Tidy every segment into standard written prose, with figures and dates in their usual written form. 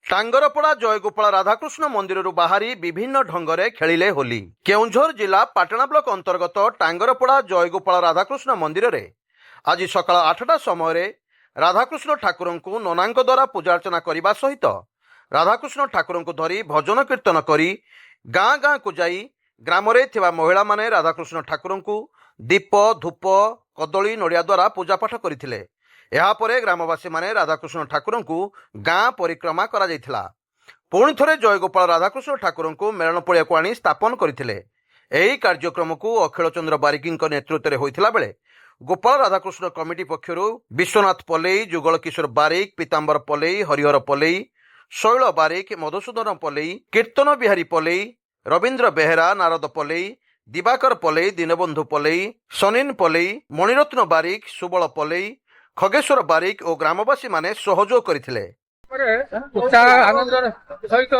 टांगरपड़ा जयगोपाल राधाकृष्ण मंदिर बाहरी विभिन्न ढंगरे खेलिले होली। केउंझर जिला पाटना ब्लॉक अंतर्गत टांगरपड़ा जयगोपाल राधाकृष्ण मंदिर रे आज सकाळ 8टा समय राधाकृष्ण ठाकुर को नना द्वारा पूजार्चना करने सहित राधाकृष्ण ठाकुर को धरी भजन कीर्तन करी गाँ गाँ को जाई ग्राम महिला माने राधाकृष्ण ठाकुर को दीप धूप कदली नड़िया द्वारा पूजापाठ करते। यापर ग्रामवासी माने राधाकृष्ण ठाकुर को गाँ परिक्रमा करा जायथिला। पुणी थरे जयगोपाल राधाकृष्ण ठाकुर को मेलन पड़िया को आनी स्थापन करथिले। एही कार्यक्रम को अखिल चंद्र बारिकी नेतृत्व में होइथिला बेले गोपाल राधाकृष्ण कमिटी पक्षरु विश्वनाथ पल्लई, जुगल किशोर बारिक, पीतांबर पल्लई, हरिहर पल्लई, शैल बारिक, मधुसूदन पल्लई, कीर्तन बिहारी पल्लई, रवींद्र बेहेरा, नारद पल्लई, दिवाकर पल्लई, दीनबंधु पल्लई, सनीन पल्लई, मणिरत्न बारिक, सुबल पल्लई, खगेश्वर बारिक और ग्रामवासी माने सहयोग करथिले। उत्साह आनंद सहित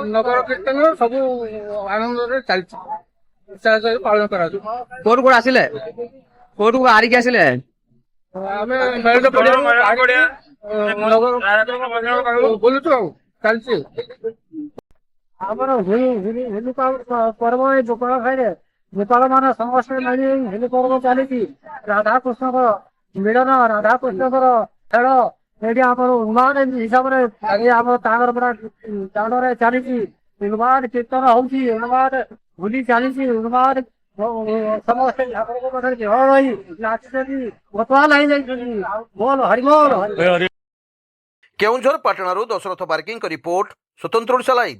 नगर कीर्तन सब आनंद चलछि। उत्साह सहित पालन करा कोड कोड आसिले कोड को आरी के आसिले आमे मेल पड़िया नगर बोलु तो चलछि। ଆମର ହୋଲି पर्व गोपाल खाइले गोपाल मान समस्त मिली होली पर्व चली राधाकृष्ण मिलन राधाकृष्ण खेल ये उन्माद हिसाब से टांगरपड़ा दांडे चली उन्माद कीर्तन होली उन्माद होली चली उन्माद समस्त नाचुरी गोपाल बोल हरिबोल। केउंझर पाटणारू दशरथ बारिकी रिपोर्ट स्वतंत्र ओडिशा लाइव।